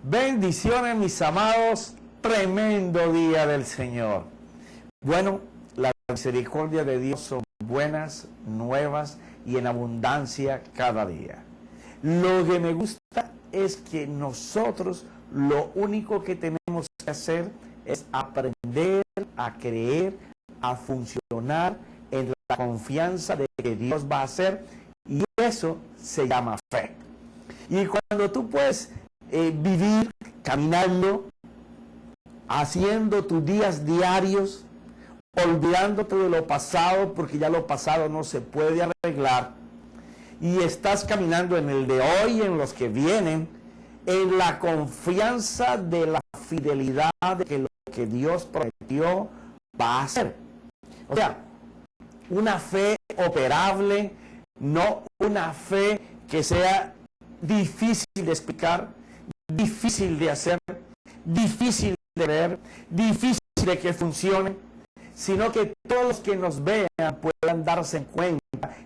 Bendiciones, mis amados, tremendo día del Señor. Bueno, la misericordia de Dios son buenas, nuevas y en abundancia cada día. Lo que me gusta es que nosotros lo único que tenemos que hacer es aprender a creer, a funcionar en la confianza de que Dios va a hacer, y eso se llama fe. Y cuando tú puedes vivir caminando, haciendo tus días diarios, olvidándote de lo pasado, porque ya lo pasado no se puede arreglar, y estás caminando en el de hoy, en los que vienen, en la confianza de la fidelidad de que lo que Dios prometió va a hacer. O sea, una fe operable, no una fe que sea difícil de explicar, difícil de hacer, difícil de ver, difícil de que funcione, sino que todos los que nos vean puedan darse cuenta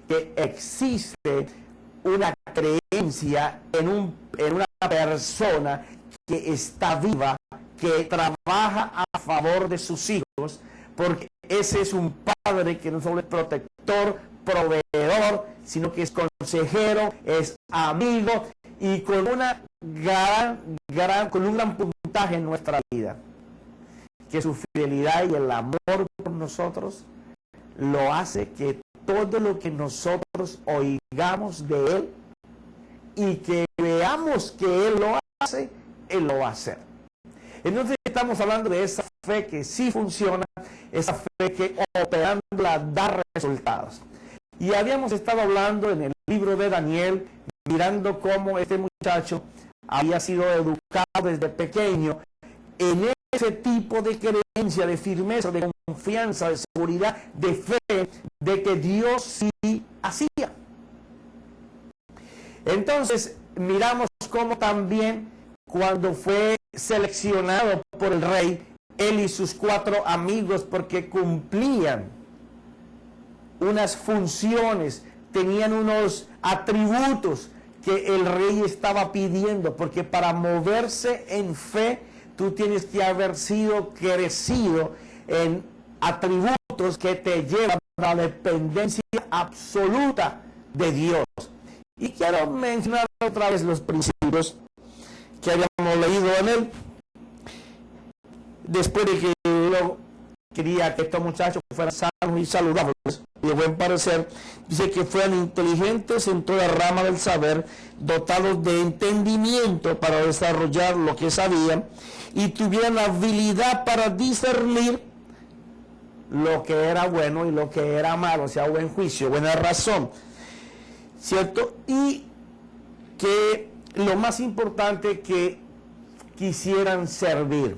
que existe una creencia en una persona que está viva, que trabaja a favor de sus hijos, porque ese es un padre que no solo es protector, proveedor, sino que es consejero, es amigo, y con un gran puntaje en nuestra vida, que su fidelidad y el amor por nosotros lo hace que todo lo que nosotros oigamos de Él y que veamos que Él lo hace, Él lo va a hacer. Entonces estamos hablando de esa fe que sí funciona, esa fe que operándola da resultados. Y habíamos estado hablando en el libro de Daniel, mirando cómo este muchacho había sido educado desde pequeño en ese tipo de creencia, de firmeza, de confianza, de seguridad, de fe, de que Dios sí hacía. Entonces miramos cómo también cuando fue seleccionado por el rey, él y sus 4 amigos, porque cumplían unas funciones, tenían unos atributos que el rey estaba pidiendo, porque para moverse en fe, tú tienes que haber sido crecido en atributos que te llevan a la dependencia absoluta de Dios. Y quiero mencionar otra vez los principios que habíamos leído en él, después de que yo quería que estos muchachos fueran sanos y saludables y de buen parecer. Dice que fueran inteligentes en toda rama del saber, dotados de entendimiento para desarrollar lo que sabían, y tuvieran habilidad para discernir lo que era bueno y lo que era malo, o sea, buen juicio, buena razón, ¿cierto? Y que lo más importante, que quisieran servir,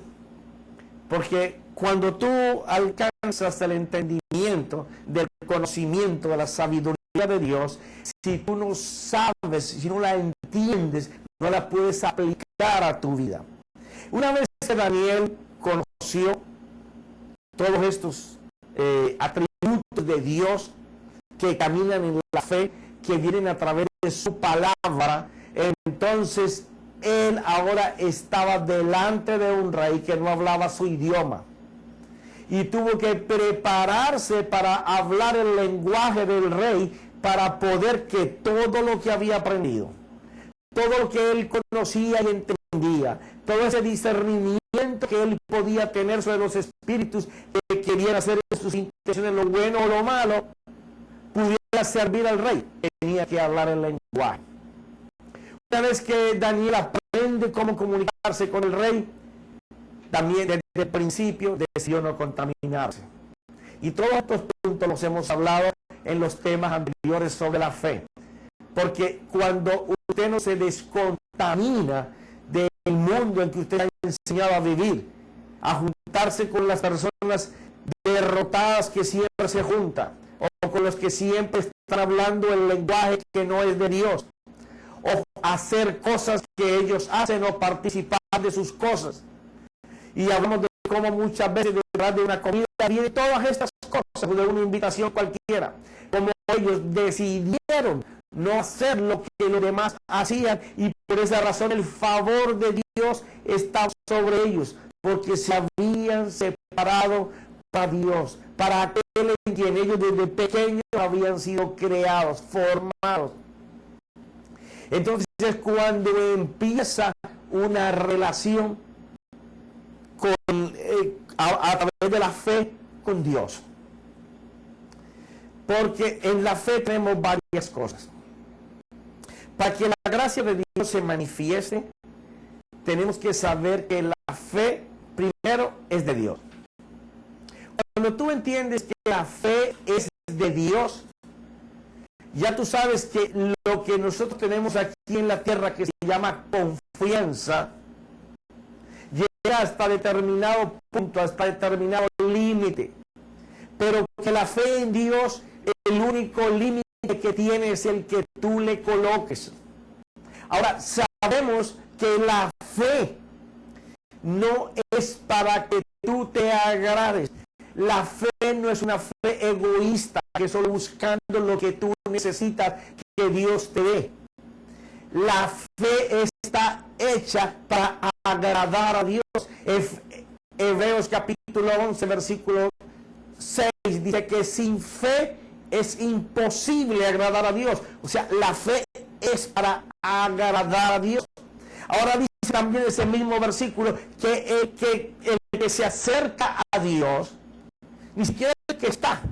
porque cuando tú alcanzas el entendimiento del conocimiento, de la sabiduría de Dios, si tú no sabes, si no la entiendes, no la puedes aplicar a tu vida. Una vez que Daniel conoció todos estos atributos de Dios que caminan en la fe, que vienen a través de su palabra, entonces él ahora estaba delante de un rey que no hablaba su idioma, y tuvo que prepararse para hablar el lenguaje del rey, para poder que todo lo que había aprendido, todo lo que él conocía y entendía, todo ese discernimiento que él podía tener sobre los espíritus que querían hacer en sus intenciones lo bueno o lo malo, pudiera servir al rey. Tenía que hablar el lenguaje. Una vez que Daniel aprende cómo comunicarse con el rey, también desde el principio decidió no contaminarse. Y todos estos puntos los hemos hablado en los temas anteriores sobre la fe. Porque cuando usted no se descontamina del mundo en que usted ha enseñado a vivir, a juntarse con las personas derrotadas que siempre se juntan, o con los que siempre están hablando el lenguaje que no es de Dios, o hacer cosas que ellos hacen, o participar de sus cosas. Y hablamos de cómo muchas veces detrás de una comida vienen todas estas cosas, de una invitación cualquiera, como ellos decidieron no hacer lo que los demás hacían, y por esa razón el favor de Dios estaba sobre ellos, porque se habían separado para Dios, para aquel en quien ellos desde pequeños habían sido creados, formados. Entonces es cuando empieza una relación a través de la fe con Dios. Porque en la fe tenemos varias cosas. Para que la gracia de Dios se manifieste, tenemos que saber que la fe primero es de Dios. Cuando tú entiendes que la fe es de Dios, ya tú sabes que lo que nosotros tenemos aquí en la tierra, que se llama confianza, llega hasta determinado punto, hasta determinado límite. Pero que la fe en Dios, el único límite que tiene es el que tú le coloques. Ahora, sabemos que la fe no es para que tú te agrades. La fe no es una fe egoísta, que solo buscando lo que tú necesitas que Dios te dé. La fe está hecha para agradar a Dios. Hebreos capítulo 11, versículo 6 dice que sin fe es imposible agradar a Dios. O sea, la fe es para agradar a Dios. Ahora dice también ese mismo versículo que el que se acerca a Dios, ni siquiera el que está,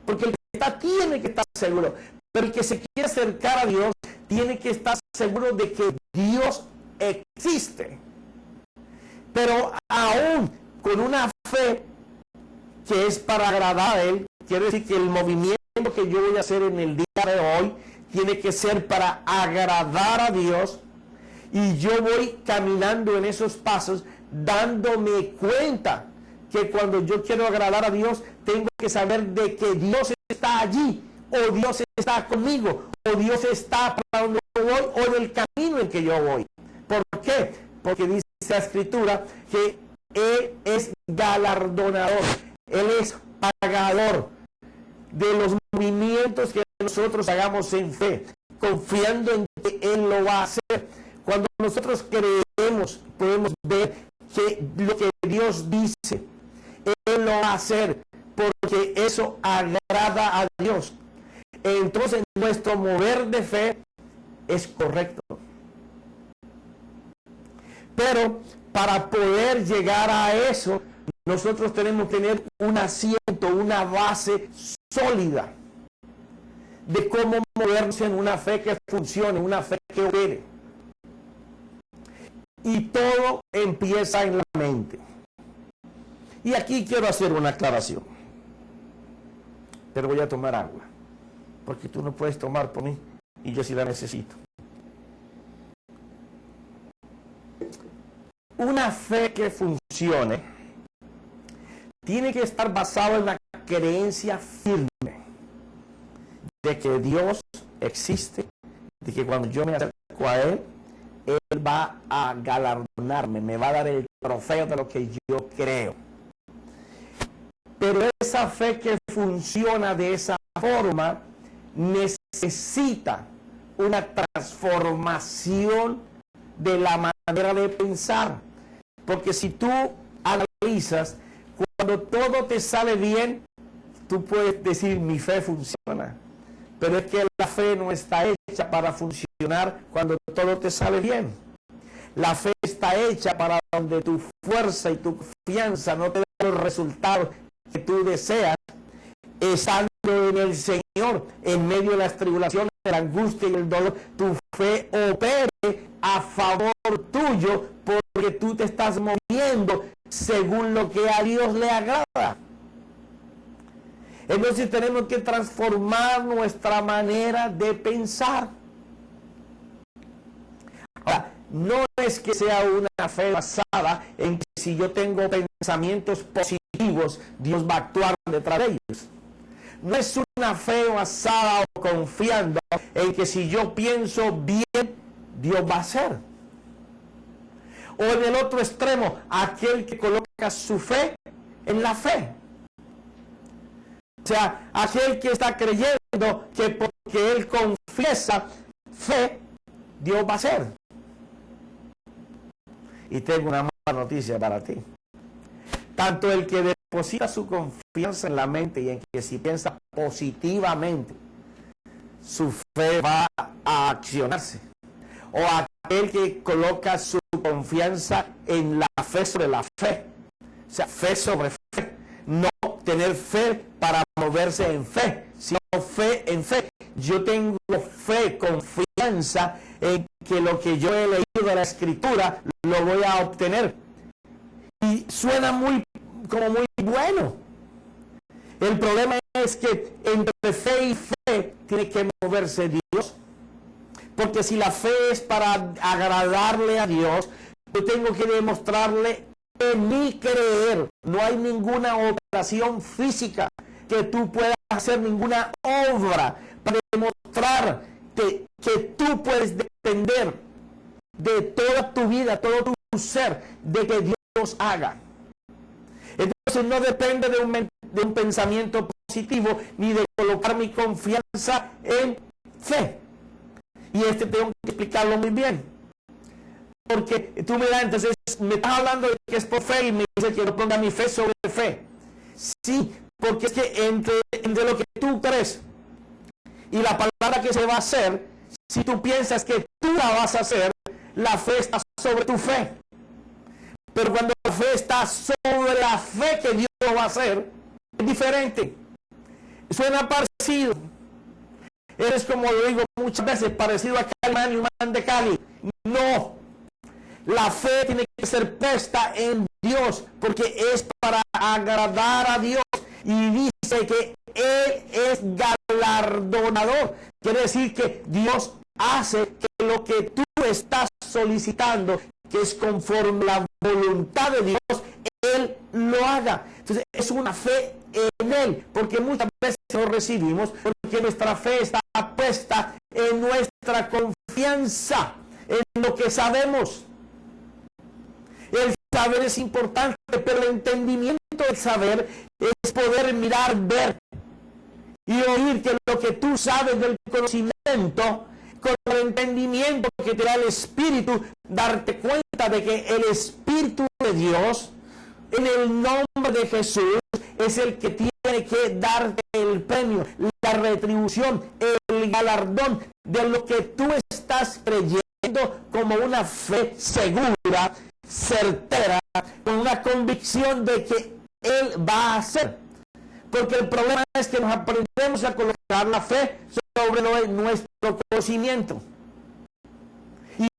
porque el que está tiene que estar seguro, pero el que se quiere acercar a Dios tiene que estar seguro de que Dios existe. Pero aún con una fe que es para agradar a Él, quiere decir que el movimiento que yo voy a hacer en el día de hoy tiene que ser para agradar a Dios, y yo voy caminando en esos pasos dándome cuenta que cuando yo quiero agradar a Dios tengo que saber de que Dios está allí, o Dios está conmigo, o Dios está para donde yo voy, o en el camino en que yo voy. ¿Por qué? Porque dice la Escritura que Él es galardonador, Él es pagador de los movimientos que nosotros hagamos en fe, confiando en que Él lo va a hacer. Cuando nosotros creemos, podemos ver que lo que Dios dice, Él lo va a hacer, porque eso agrada a Dios. Entonces nuestro mover de fe es correcto. Pero para poder llegar a eso, nosotros tenemos que tener un asiento, una base sólida de cómo movernos en una fe que funcione, una fe que opere. Y todo empieza en la mente. Y aquí quiero hacer una aclaración. Pero voy a tomar agua, porque tú no puedes tomar por mí y yo sí la necesito. Una fe que funcione tiene que estar basada en la creencia firme de que Dios existe, de que cuando yo me acerco a Él, Él va a galardonarme, me va a dar el trofeo de lo que yo creo. Pero esa fe que funciona de esa forma necesita una transformación de la manera de pensar. Porque si tú analizas, cuando todo te sale bien, tú puedes decir mi fe funciona. Pero es que la fe no está hecha para funcionar cuando todo te sale bien. La fe está hecha para donde tu fuerza y tu confianza no te dan los resultados que tú deseas, estando en el Señor, en medio de las tribulaciones, de la angustia y el dolor, tu fe opere a favor tuyo, porque tú te estás moviendo según lo que a Dios le agrada. Entonces tenemos que transformar nuestra manera de pensar. Ahora, no es que sea una fe basada en que si yo tengo pensamientos positivos, Dios va a actuar detrás de ellos. No es una fe basada o confiando en que si yo pienso bien, Dios va a hacer. O en el otro extremo, aquel que coloca su fe en la fe. O sea, aquel que está creyendo que porque él confiesa fe, Dios va a hacer. Y tengo una mala noticia para ti. Tanto el que deposita su confianza en la mente y en que si piensa positivamente, su fe va a accionarse. O aquel que coloca su confianza en la fe sobre la fe. O sea, fe sobre fe. No tener fe para moverse en fe, sino fe en fe. Yo tengo fe, confianza en que lo que yo he leído de la Escritura lo voy a obtener. Y suena muy bueno. El problema es que entre fe y fe tiene que moverse Dios. Porque si la fe es para agradarle a Dios, yo tengo que demostrarle en mi creer. No hay ninguna operación física que tú puedas hacer, ninguna obra para demostrar que tú puedes depender de toda tu vida, todo tu ser, de que Dios haga. Entonces no depende de un pensamiento positivo, ni de colocar mi confianza en fe. Y tengo que explicarlo muy bien. Porque tú me entonces me estás hablando de que es por fe y me dices que yo ponga mi fe sobre fe. Sí, porque es que entre lo que tú crees y la palabra que se va a hacer, si tú piensas que tú la vas a hacer, la fe está sobre tu fe. Pero cuando la fe está sobre la fe que Dios va a hacer, es diferente. Suena parecido. Eres, como lo digo muchas veces, parecido a Calimán y Man de Cali. No. La fe tiene que ser puesta en Dios, porque es para agradar a Dios. Y dice que Él es galardonador. Quiere decir que Dios hace que lo que tú estás solicitando, que es conforme a la voluntad de Dios, Él lo haga. Entonces es una fe en Él, porque muchas veces lo recibimos porque nuestra fe está puesta en nuestra confianza, en lo que sabemos. El saber es importante, pero el entendimiento del saber es poder mirar, ver y oír que lo que tú sabes del conocimiento, con el entendimiento que te da el Espíritu, darte cuenta de que el Espíritu de Dios, en el nombre de Jesús, es el que tiene que darte el premio, la retribución, el galardón de lo que tú estás creyendo como una fe segura, certera, con una convicción de que Él va a hacer. Porque el problema es que nos aprendemos a colocar la fe sobre nuestro conocimiento.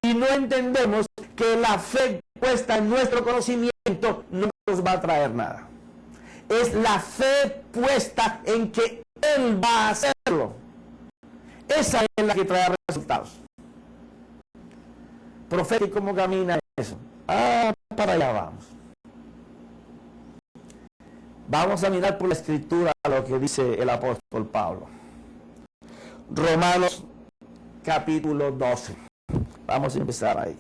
Y no entendemos que la fe puesta en nuestro conocimiento no nos va a traer nada. Es la fe puesta en que Él va a hacerlo. Esa es la que trae resultados. Profeta, ¿y cómo camina eso? Para allá vamos. Vamos a mirar por la Escritura lo que dice el apóstol Pablo. Romanos capítulo 12. Vamos a empezar ahí.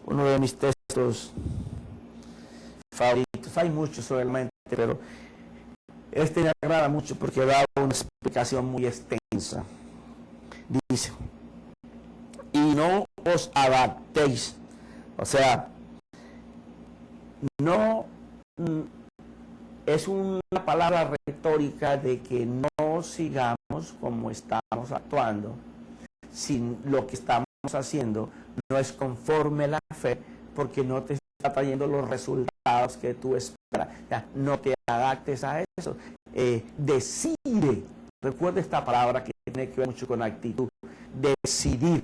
Uno de mis textos favoritos. Hay muchos solamente, pero este me agrada mucho porque da una explicación muy extensa. Dice: y no os adaptéis. O sea, no es una palabra retórica de que no sigamos como estamos actuando, si lo que estamos haciendo no es conforme a la fe, porque no te está trayendo los resultados que tú esperas. Ya, no te adaptes a eso. Decide. Recuerda esta palabra que tiene que ver mucho con actitud. Decidir.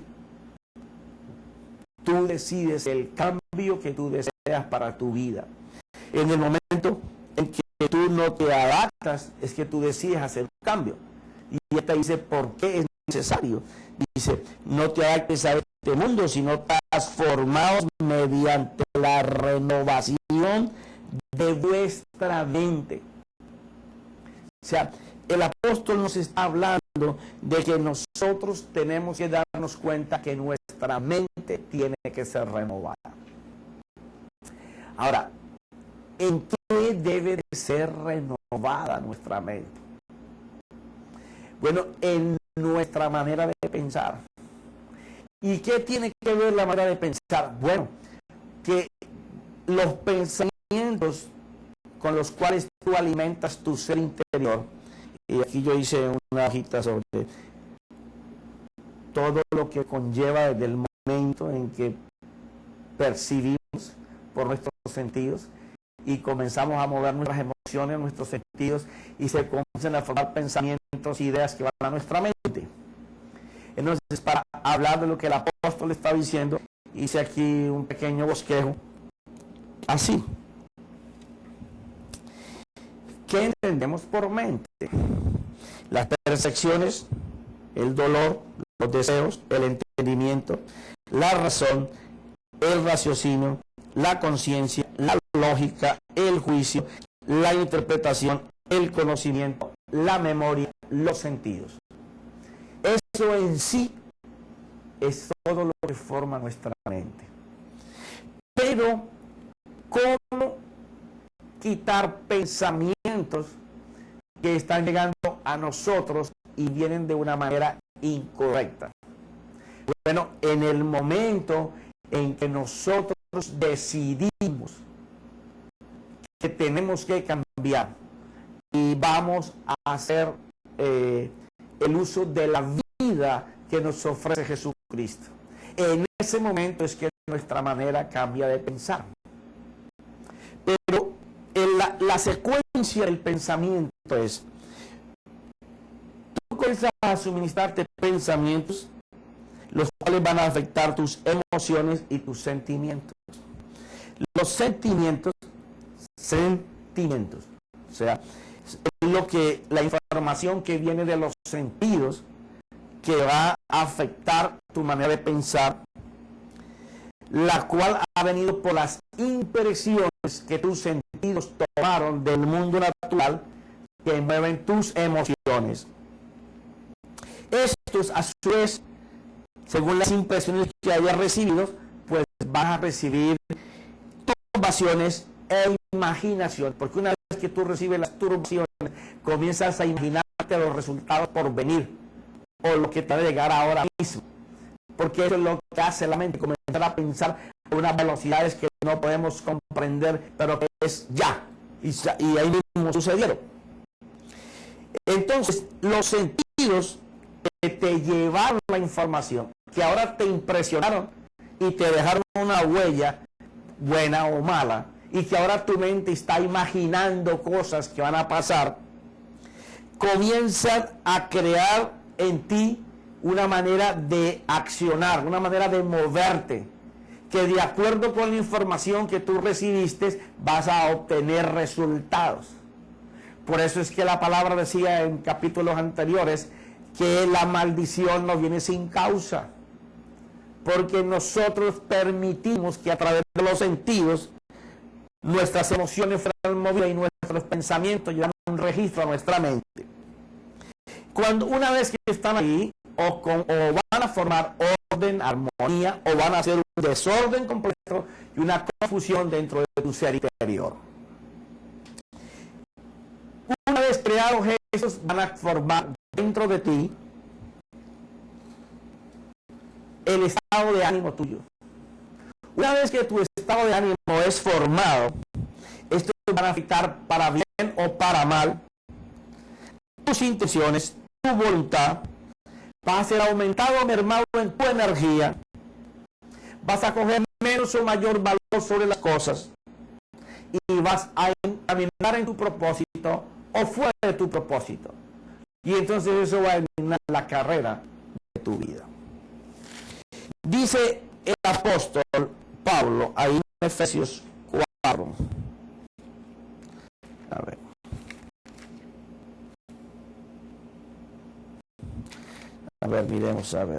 Tú decides el cambio que tú deseas para tu vida. En el momento en que tú no te adaptas, es que tú decides hacer un cambio. Y esta dice, ¿por qué es necesario? Dice, no te adaptes a este mundo, sino transformaos mediante la renovación de vuestra mente. O sea, el apóstol nos está hablando de que nosotros tenemos que darnos cuenta que nuestra mente tiene que ser renovada. Ahora, ¿en qué debe de ser renovada nuestra mente? Bueno, en nuestra manera de pensar. ¿Y qué tiene que ver la manera de pensar? Bueno, que los pensamientos con los cuales tú alimentas tu ser interior, y aquí yo hice una hojita sobre todo lo que conlleva desde el momento en que percibimos por nuestros sentidos y comenzamos a mover nuestras emociones, nuestros sentidos, y se comienzan a formar pensamientos, ideas que van a nuestra mente. Entonces, para hablar de lo que el apóstol está diciendo, hice aquí un pequeño bosquejo, así. ¿Qué entendemos por mente? Las percepciones, el dolor, los deseos, el entendimiento, la razón, el raciocinio, la conciencia, la lógica, el juicio, la interpretación, el conocimiento, la memoria, los sentidos. Eso en sí es todo lo que forma nuestra mente. Pero, ¿cómo quitar pensamientos que están llegando a nosotros y vienen de una manera incorrecta? Bueno, en el momento en que nosotros decidimos que tenemos que cambiar y vamos a hacer el uso de la vida que nos ofrece Jesucristo, en ese momento es que nuestra manera cambia de pensar. Pero la secuencia del pensamiento es: tú comienzas a suministrarte pensamientos, los cuales van a afectar tus emociones y tus sentimientos. Los sentimientos, o sea, es la información que viene de los sentidos que va a afectar tu manera de pensar, la cual ha venido por las impresiones que tus sentidos tomaron del mundo natural que mueven tus emociones. Estos, a su vez, según las impresiones que hayas recibido, pues vas a recibir turbaciones e imaginación, porque una vez que tú recibes las turbaciones, comienzas a imaginarte los resultados por venir, o lo que te va a llegar ahora mismo, porque eso es lo que hace la mente, comenzar a pensar a unas velocidades que no podemos comprender, pero que es ya, y ahí mismo sucedieron. Entonces, los sentidos que te llevaron la información, que ahora te impresionaron y te dejaron una huella, buena o mala, y que ahora tu mente está imaginando cosas que van a pasar, comienzan a crear en ti una manera de accionar, una manera de moverte, que de acuerdo con la información que tú recibiste vas a obtener resultados. Por eso es que la palabra decía en capítulos anteriores que la maldición no viene sin causa, porque nosotros permitimos que a través de los sentidos nuestras emociones fueran movidas y nuestros pensamientos llevan un registro a nuestra mente. Cuando una vez que están ahí, o van a formar orden, armonía, o van a hacer un desorden completo y una confusión dentro de tu ser interior. Una vez creados esos, van a formar dentro de ti el estado de ánimo tuyo. Una vez que tu estado de ánimo es formado, esto va a afectar para bien o para mal tus intenciones, tu voluntad, va a ser aumentado o mermado en tu energía, vas a coger menos o mayor valor sobre las cosas y vas a caminar en tu propósito o fuera de tu propósito. Y entonces eso va a eliminar la carrera de tu vida. Dice el apóstol Pablo ahí en Efesios 4. A ver. A ver, miremos a ver.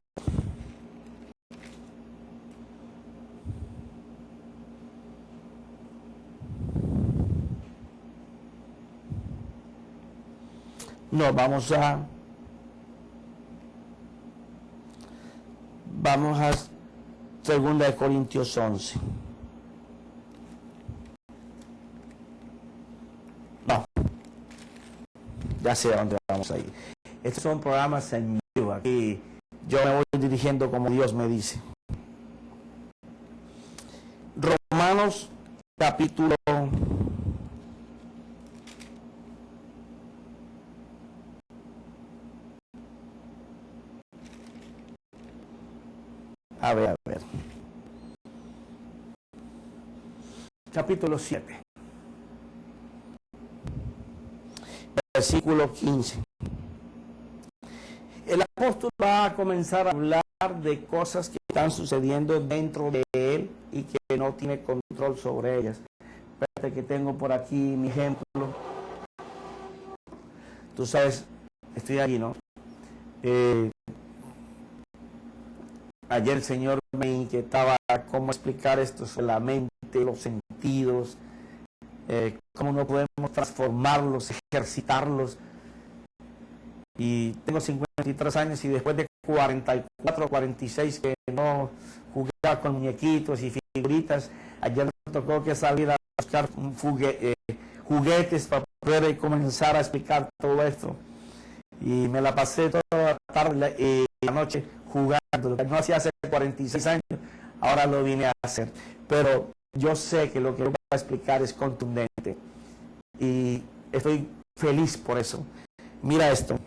No, vamos a 2 Corintios 11. No, ya sé a dónde vamos a ir. Estos son programas en vivo, aquí yo me voy dirigiendo como Dios me dice. Romanos capítulo 7, versículo 15. El apóstol va a comenzar a hablar de cosas que están sucediendo dentro de él y que no tiene control sobre ellas. Espérate que tengo por aquí mi ejemplo. Tú sabes, estoy aquí, ¿no? Ayer el Señor me inquietaba cómo explicar esto sobre la mente, los sentidos, cómo no podemos transformarlos, ejercitarlos. Y tengo 53 años y después de 44, 46 que no jugaba con muñequitos y figuritas, ayer me tocó que salir a buscar juguetes para poder comenzar a explicar todo esto. Y me la pasé toda la tarde y la noche jugando, lo que no hacía hace 46 años, ahora lo vine a hacer. Pero yo sé que lo que voy a explicar es contundente y estoy feliz por eso. Mira esto.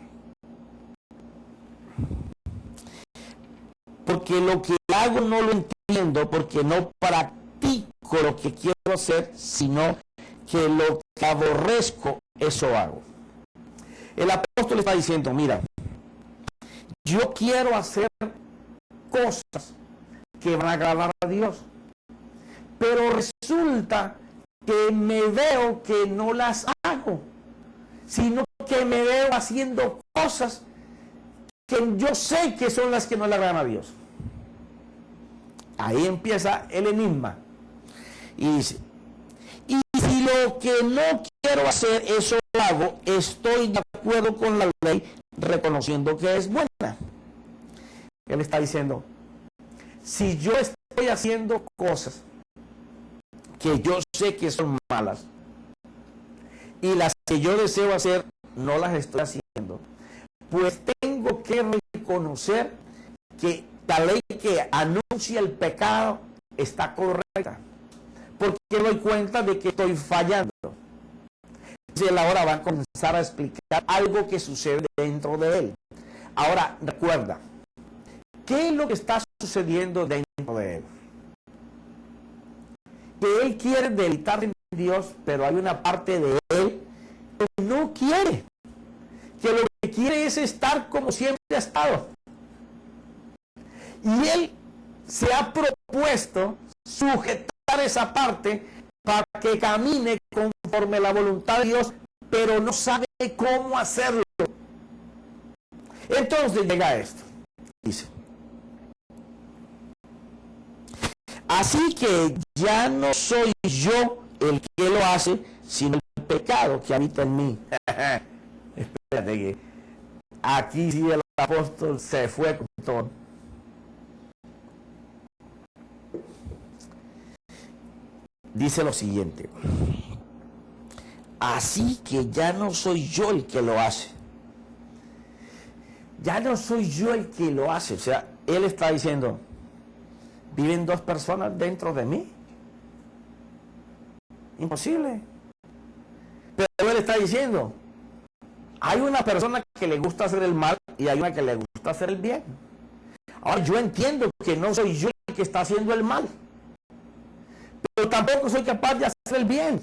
Porque lo que hago no lo entiendo, porque no practico lo que quiero hacer, sino que lo que aborrezco, eso hago. El apóstol está diciendo, mira, yo quiero hacer cosas que van a agradar a Dios, pero resulta que me veo que no las hago, sino que me veo haciendo cosas que yo sé que son las que no le agradan a Dios. Ahí empieza el enigma. Y dice, y si lo que no quiero hacer, eso lo hago, estoy de acuerdo con la ley, reconociendo que es buena. Él está diciendo, si yo estoy haciendo cosas que yo sé que son malas, y las que yo deseo hacer, no las estoy haciendo, pues tengo que reconocer que la ley que anuncia el pecado está correcta, porque doy cuenta de que estoy fallando. Entonces él ahora va a comenzar a explicar algo que sucede dentro de él. Ahora recuerda, ¿qué es lo que está sucediendo dentro de él? Que él quiere deleitarse en Dios, pero hay una parte de él que no quiere, que lo que quiere es estar como siempre ha estado. Y él se ha propuesto sujetar esa parte para que camine conforme la voluntad de Dios, pero no sabe cómo hacerlo. Entonces llega esto, dice, así que ya no soy yo el que lo hace, sino el pecado que habita en mí. Espérate que aquí sí el apóstol se fue con todo. Dice lo siguiente, así que ya no soy yo el que lo hace. Ya no soy yo el que lo hace. O sea, él está diciendo, ¿viven dos personas dentro de mí? Imposible. Pero él está diciendo, hay una persona que le gusta hacer el mal y hay una que le gusta hacer el bien. Ahora yo entiendo que no soy yo el que está haciendo el mal, pero tampoco soy capaz de hacer el bien.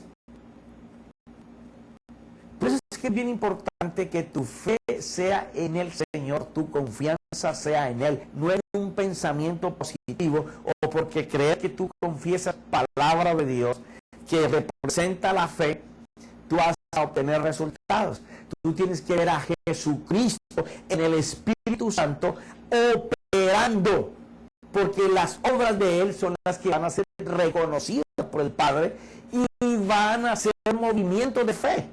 Por eso es que es bien importante que tu fe sea en el Señor, tu confianza sea en Él, no en un pensamiento positivo o porque creer que tú confiesas palabra de Dios que representa la fe, tú vas a obtener resultados. Tú tienes que ver a Jesucristo en el Espíritu Santo operando, porque las obras de Él son las que van a ser reconocidas por el Padre y van a ser movimientos de fe,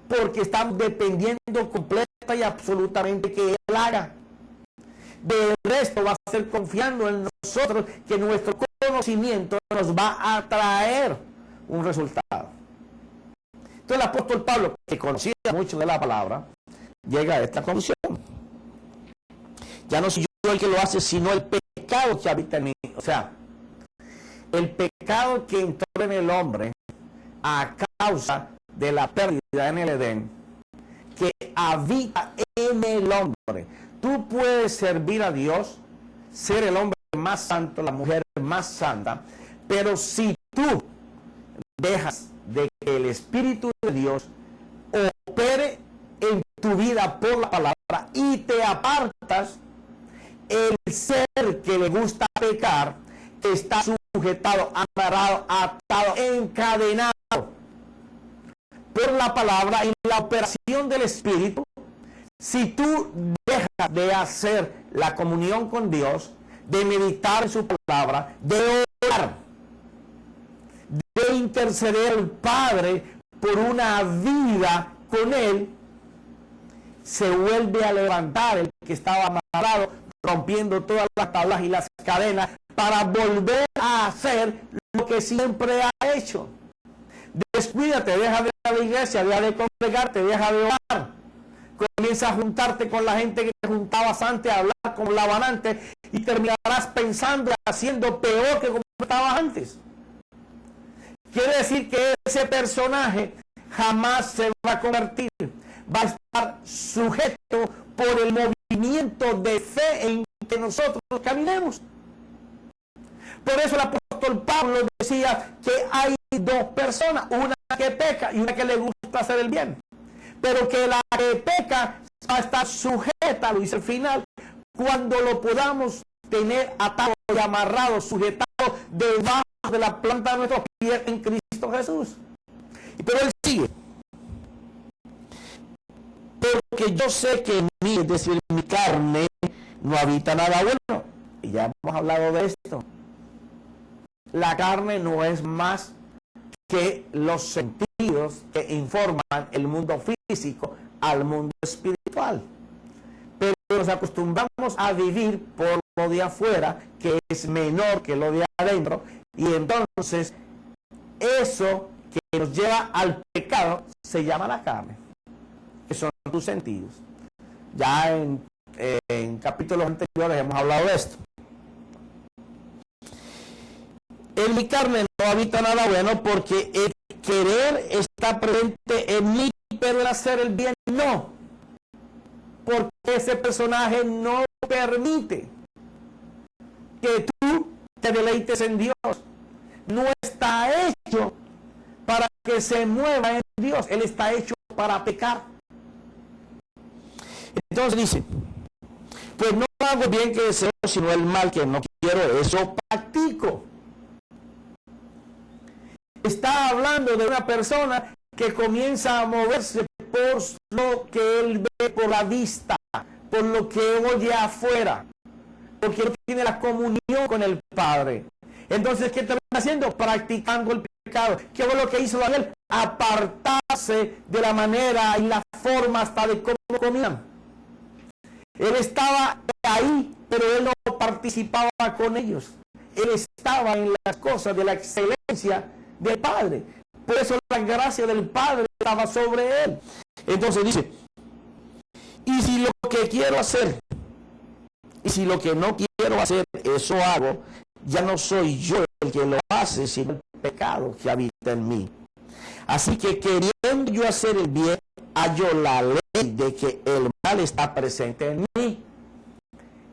porque estamos dependiendo completa y absolutamente que Él haga. Del resto va a ser confiando en nosotros que nuestro conocimiento nos va a traer un resultado. Entonces el apóstol Pablo, que conocía mucho de la palabra, llega a esta conclusión. Ya no soy yo el que lo hace, sino el pecado que habita en mí. O sea, El pecado que entró en el hombre a causa de la pérdida en el Edén, que habita en el hombre. Tú puedes servir a Dios, ser el hombre más santo, la mujer más santa, pero si tú dejas de que el Espíritu de Dios opere en tu vida por la palabra y te apartas, el ser que le gusta pecar está sujetado, amarrado, atado, encadenado por la palabra y la operación del Espíritu. Si tú dejas de hacer la comunión con Dios, de meditar en su palabra, de orar, de interceder al Padre por una vida con Él, se vuelve a levantar el que estaba amarrado, rompiendo todas las tablas y las cadenas para volver a hacer lo que siempre ha hecho. Descuídate, deja de ir a la iglesia, deja de congregarte, deja de orar. Comienza a juntarte con la gente que te juntabas antes, a hablar como hablaban antes, y terminarás pensando y haciendo peor que como estabas antes. Quiere decir que ese personaje jamás se va a convertir, va a estar sujeto por el movimiento de fe en que nosotros caminemos. Por eso el apóstol Pablo decía que hay dos personas, una que peca y una que le gusta hacer el bien. Pero que la que peca va a estar sujeta, lo dice al final, cuando lo podamos tener atado y amarrado, sujetado debajo de la planta de nuestros pies en Cristo Jesús. Pero él sigue. Porque yo sé que en mí, es decir, en mi carne, no habita nada bueno. Y ya hemos hablado de esto. La carne no es más que los sentidos que informan el mundo físico al mundo espiritual. Pero nos acostumbramos a vivir por lo de afuera, que es menor que lo de adentro, y entonces eso que nos lleva al pecado se llama la carne, que son tus sentidos. Ya en capítulos anteriores hemos hablado de esto. En mi carne no habita nada bueno, porque el querer está presente en mí, pero el hacer el bien no. Porque ese personaje no permite que tú te deleites en Dios. No está hecho para que se mueva en Dios. Él está hecho para pecar. Entonces dice, pues no hago bien que deseo, sino el mal que no quiero, eso practico. Está hablando de una persona que comienza a moverse por lo que él ve por la vista, por lo que oye afuera, porque no tiene la comunión con el Padre. Entonces, ¿qué termina haciendo? Practicando el pecado. ¿Qué fue lo que hizo Daniel? Apartarse de la manera y la forma hasta de cómo comían. Él estaba ahí, pero él no participaba con ellos. Él estaba en las cosas de la excelencia del Padre. Por eso la gracia del Padre estaba sobre él. Entonces dice, y si lo que quiero hacer, y si lo que no quiero hacer, eso hago, ya no soy yo el que lo hace, sino el pecado que habita en mí. Así que queriendo yo hacer el bien, hallo la ley de que el mal está presente en mí.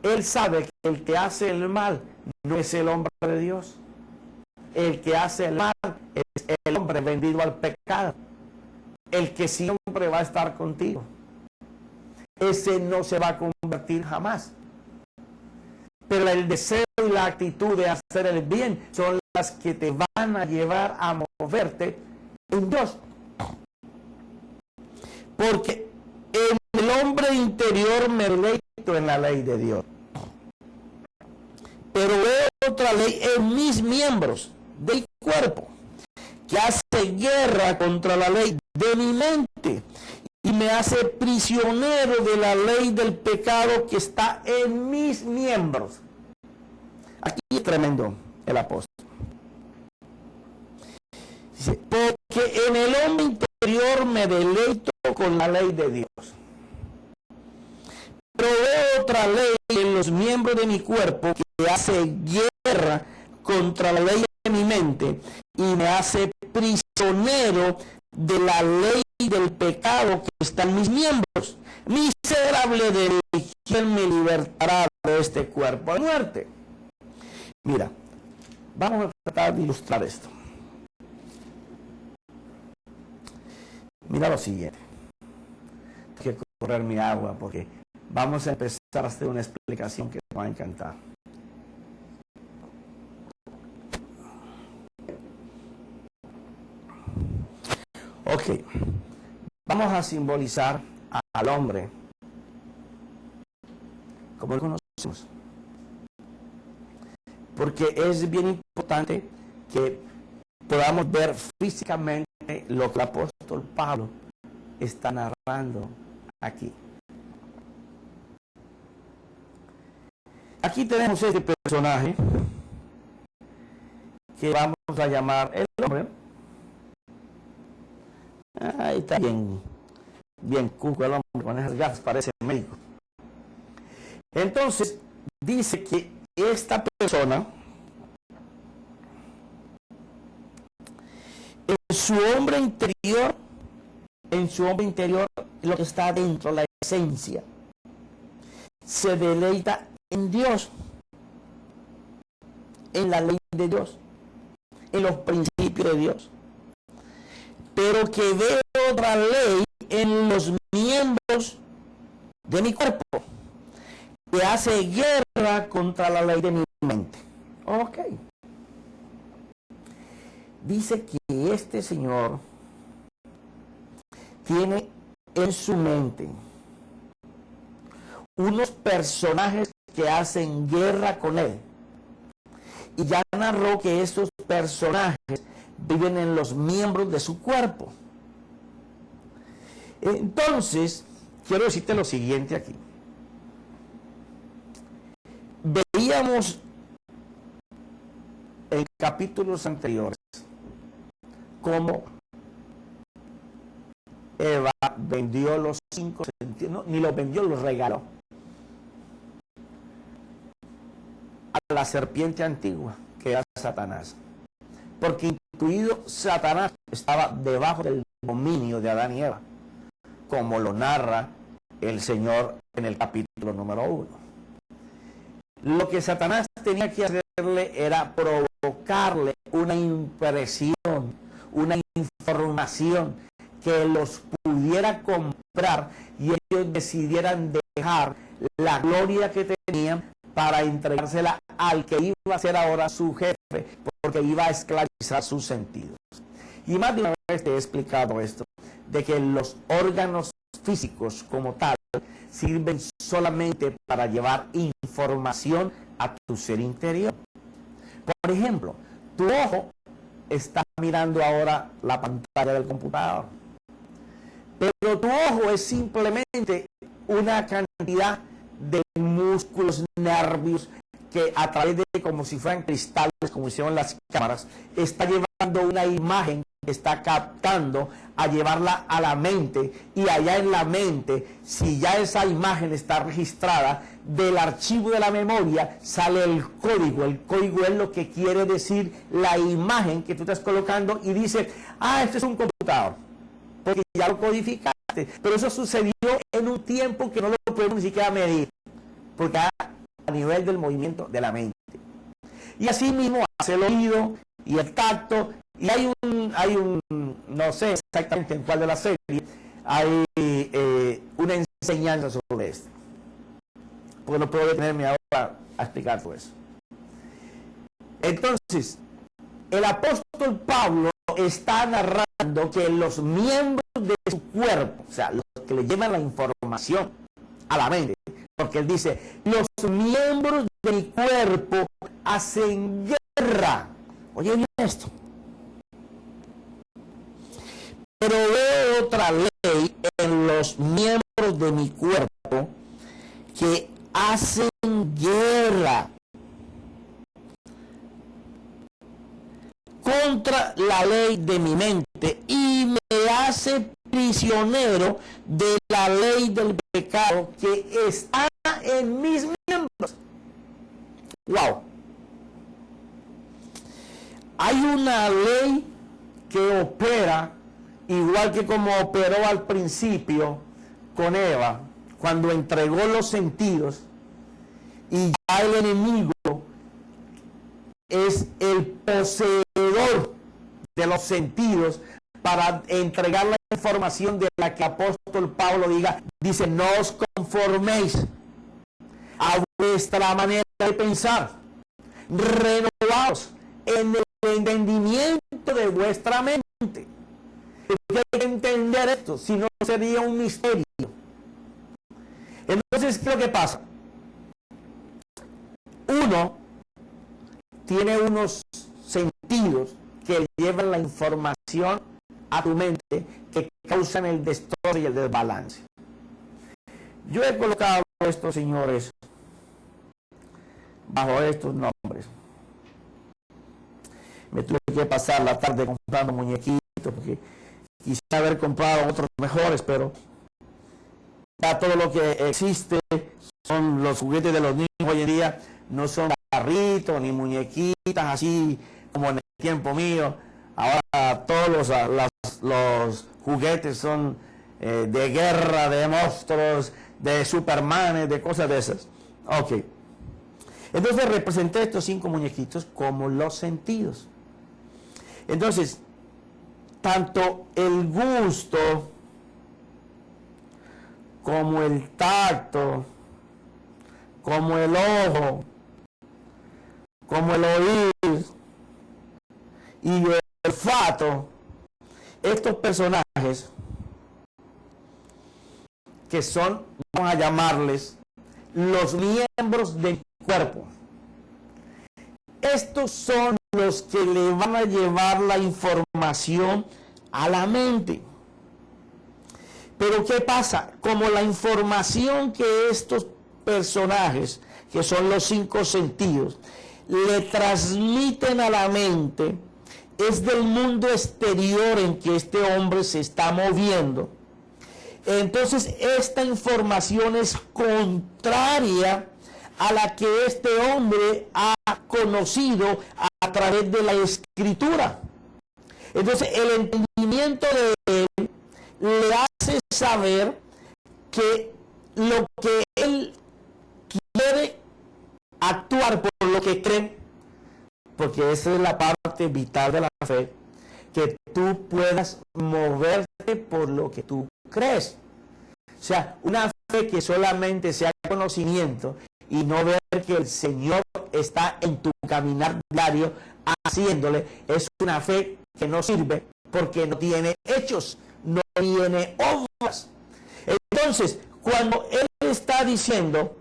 Él sabe que el que hace el mal no es el hombre de Dios. El que hace el mal es el hombre vendido al pecado. El que siempre va a estar contigo. Ese no se va a convertir jamás. Pero el deseo y la actitud de hacer el bien son las que te van a llevar a moverte en Dios. Porque en el hombre interior me deleito en la ley de Dios. Pero veo otra ley en mis miembros del cuerpo, que hace guerra contra la ley de mi mente y me hace prisionero de la ley del pecado que está en mis miembros. Aquí es tremendo el apóstol. Dice, porque en el hombre interior me deleito con la ley de Dios. Pero veo otra ley en los miembros de mi cuerpo que hace guerra contra la ley mi mente y me hace prisionero de la ley del pecado que está en mis miembros. Miserable de mí, ¿quién me libertará de este cuerpo de muerte? Mira, vamos a tratar de ilustrar esto. Mira lo siguiente. Tengo que correr mi agua porque vamos a empezar a hacer una explicación que te va a encantar. Ok, vamos a simbolizar al hombre como lo conocemos. Porque es bien importante que podamos ver físicamente lo que el apóstol Pablo está narrando aquí. Aquí tenemos este personaje que vamos a llamar el hombre. Ahí está bien cuco el hombre, con esas gafas parece médico. Entonces, dice que esta persona, en su hombre interior, lo que está dentro, la esencia, se deleita en Dios, en la ley de Dios, en los principios de Dios, pero que ve otra ley en los miembros de mi cuerpo, que hace guerra contra la ley de mi mente. Ok. Dice que este señor tiene en su mente unos personajes que hacen guerra con él. Y ya narró que estos personajes viven en los miembros de su cuerpo. Entonces, quiero decirte lo siguiente aquí. Veíamos en capítulos anteriores cómo Eva vendió los 5 sentidos, no, ni los vendió, los regaló a la serpiente antigua, que era Satanás. Porque incluido Satanás estaba debajo del dominio de Adán y Eva, como lo narra el Señor en el capítulo número 1. Lo que Satanás tenía que hacerle era provocarle una impresión, una información que los pudiera comprar y ellos decidieran dejar la gloria que tenían para entregársela al que iba a ser ahora su jefe, porque iba a esclavizar sus sentidos. Y más de una vez te he explicado esto, de que los órganos físicos como tal sirven solamente para llevar información a tu ser interior. Por ejemplo, tu ojo está mirando ahora la pantalla del computador, pero tu ojo es simplemente una cantidad de músculos, nervios, que a través de, como si fueran cristales, como hicieron las cámaras, está llevando una imagen que está captando a llevarla a la mente, y allá en la mente, si ya esa imagen está registrada, del archivo de la memoria sale el código. El código es lo que quiere decir la imagen que tú estás colocando, y dice, ah, este es un computador, porque ya lo codificaste. Pero eso sucedió en un tiempo que no lo podemos ni siquiera medir, porque a nivel del movimiento de la mente. Y así mismo hace el oído y el tacto, y hay un no sé exactamente en cuál de la serie, hay una enseñanza sobre esto, porque no puedo detenerme ahora a explicar todo eso. Entonces, el apóstol Pablo está narrando que los miembros de su cuerpo, o sea, los que le llevan la información a la mente, porque él dice, los miembros de mi cuerpo hacen guerra. Oye bien esto. Pero veo otra ley en los miembros de mi cuerpo que hacen guerra contra la ley de mi mente y me hace prisionero de la ley del pecado que está en mis miembros. Wow. hay una ley que opera igual que como operó al principio con Eva, cuando entregó los sentidos, y ya el enemigo es el poseedor de los sentidos para entregar la información de la que el apóstol Pablo dice, no os conforméis a vuestra manera de pensar, renovaos en el entendimiento de vuestra mente. Hay que entender esto, si no sería un misterio. Entonces, ¿qué es lo que pasa? Uno tiene unos sentidos que llevan la información a tu mente, que causan el desorden y el desbalance. Yo he colocado a estos señores bajo estos nombres. Me tuve que pasar la tarde comprando muñequitos porque quisiera haber comprado otros mejores, pero ya todo lo que existe son los juguetes de los niños hoy en día, no son carritos ni muñequitas así como en el tiempo mío. Ahora todos los juguetes son de guerra, de monstruos, de Supermanes, de cosas de esas. Ok. Entonces representé estos 5 muñequitos como los sentidos. Entonces, tanto el gusto como el tacto, como el ojo, como el oír y el olfato, estos personajes que son, vamos a llamarles, los miembros del cuerpo. Estos son los que le van a llevar la información a la mente. Pero ¿qué pasa? Como la información que estos personajes, que son los 5 sentidos, le transmiten a la mente, es del mundo exterior en que este hombre se está moviendo. Entonces esta información es contraria a la que este hombre ha conocido a través de la escritura. Entonces el entendimiento de él le hace saber que lo que él quiere actuar por lo que cree, porque esa es la parte vital de la fe, que tú puedas moverte por lo que tú crees. O sea, una fe que solamente sea conocimiento y no ver que el Señor está en tu caminar diario haciéndole, es una fe que no sirve porque no tiene hechos, no tiene obras. Entonces, cuando él está diciendo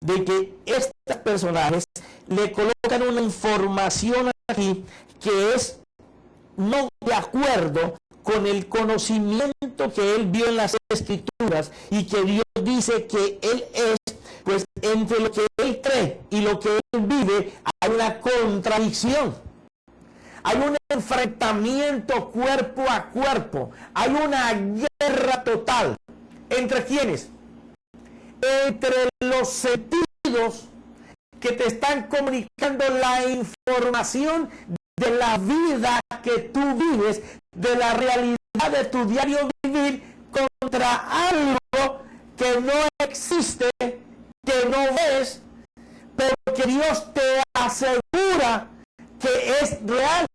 de que estos personajes le colocan una información aquí que es no de acuerdo con el conocimiento que él vio en las escrituras y que Dios dice que él es, pues entre lo que él cree y lo que él vive hay una contradicción. Hay un enfrentamiento cuerpo a cuerpo. Hay una guerra total. ¿Entre quiénes? Entre los sentidos que te están comunicando la información de la vida que tú vives, de la realidad de tu diario vivir, contra algo que no existe, que no ves, pero que Dios te asegura que es real.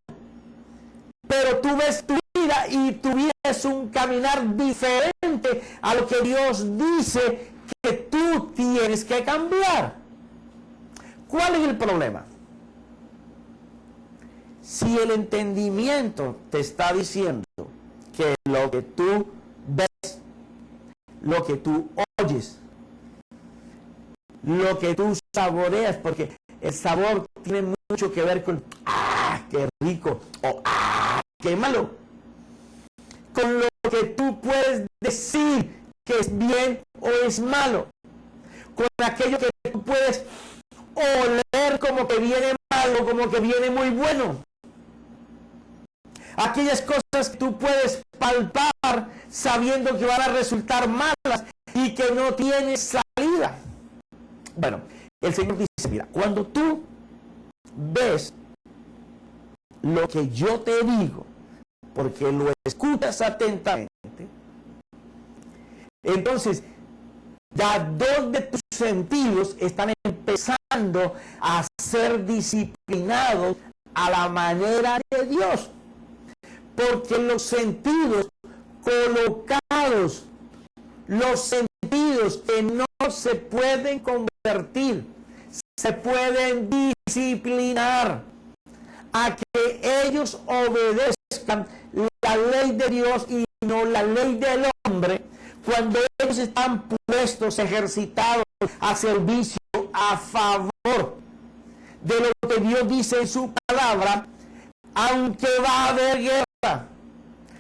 Pero tú ves tu vida y tu vida es un caminar diferente a lo que Dios dice que tú tienes que cambiar. ¿Cuál es el problema? Si el entendimiento te está diciendo que lo que tú ves, lo que tú oyes, lo que tú saboreas, porque el sabor tiene mucho que ver con ¡ah, qué rico! O ¡ah, qué malo! Con lo que tú puedes decir que es bien o es malo. Con aquello que tú puedes oler como que viene malo, como que viene muy bueno. Aquellas cosas que tú puedes palpar sabiendo que van a resultar malas y que no tienen salida. Bueno, el Señor dice, mira, cuando tú ves lo que yo te digo, porque lo escuchas atentamente, entonces ya dos de tus sentidos están empezando a ser disciplinados a la manera de Dios. Porque los sentidos colocados, los sentidos que no se pueden convertir, se pueden disciplinar a que ellos obedezcan la ley de Dios y no la ley del hombre, cuando ellos están puestos, ejercitados a servicio, a favor de lo que Dios dice en su palabra, aunque va a haber guerra.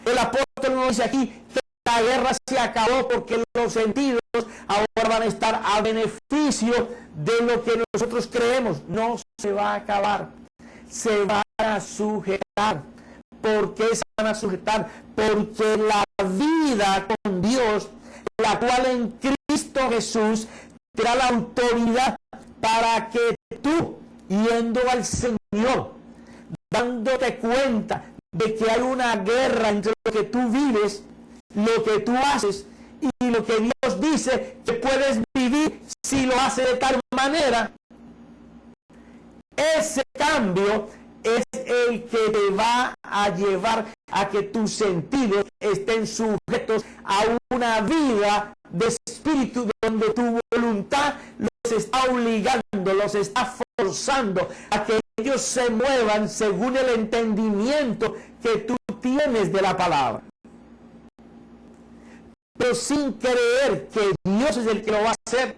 El apóstol nos dice aquí que la guerra se acabó porque los sentidos ahora van a estar a beneficio de lo que nosotros creemos. No se va a acabar, se van a sujetar. ¿Por qué se van a sujetar? Porque la vida con Dios, la cual en Cristo Jesús te da la autoridad para que tú, yendo al Señor, dándote cuenta de que hay una guerra entre lo que tú vives, lo que tú haces y lo que Dios dice que puedes vivir si lo haces de tal manera, ese cambio es el que te va a llevar a que tus sentidos estén sujetos a una vida de espíritu donde tu voluntad los está obligando, los está forzando a que ellos se muevan según el entendimiento que tú tienes de la palabra. Pero sin creer que Dios es el que lo va a hacer,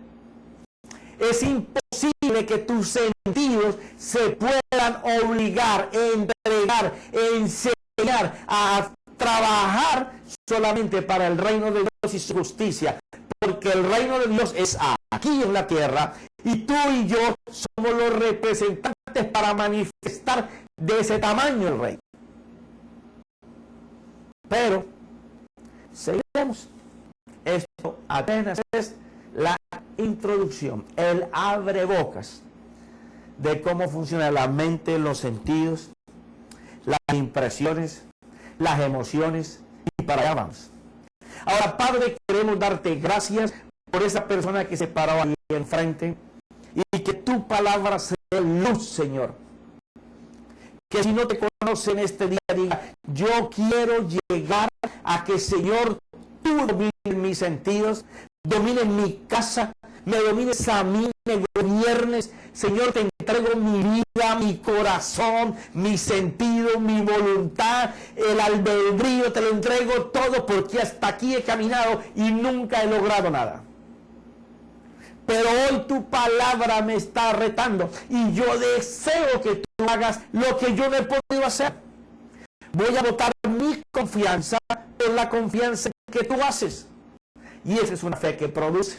es imposible que tus sentidos se puedan obligar, entregar, enseñar a trabajar solamente para el reino de Dios y su justicia, porque el reino de Dios es aquí en la tierra y tú y yo somos los representantes para manifestar de ese tamaño el reino. Pero seguiremos. Esto apenas es la introducción, el abrebocas de cómo funciona la mente, los sentidos, las impresiones, las emociones, y para allá vamos. Ahora, Padre, queremos darte gracias por esa persona que se paró ahí enfrente y que tu palabra sea luz, Señor. Que si no te conocen este día, diga, yo quiero llegar a que, Señor, tú domines mis sentidos, domines mi casa, me domines a mí, me gobiernes. Señor, te entrego mi vida, mi corazón, mi sentido, mi voluntad, el albedrío, te lo entrego todo porque hasta aquí he caminado y nunca he logrado nada. Pero hoy tu palabra me está retando y yo deseo que tú hagas lo que yo no he podido hacer. Voy a botar mi confianza por la confianza que tú haces. Y esa es una fe que produce.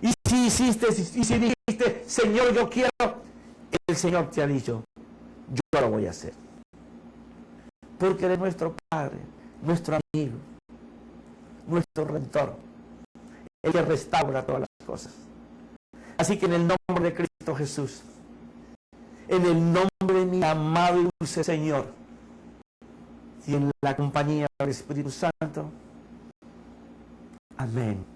Y si hiciste, y si dijiste, Señor, yo quiero, el Señor te ha dicho, yo lo voy a hacer. Porque eres nuestro Padre, nuestro amigo, nuestro Redentor, el que restaura todas las cosas. Así que en el nombre de Cristo Jesús, en el nombre de mi amado y dulce Señor, y en la compañía del Espíritu Santo, amén.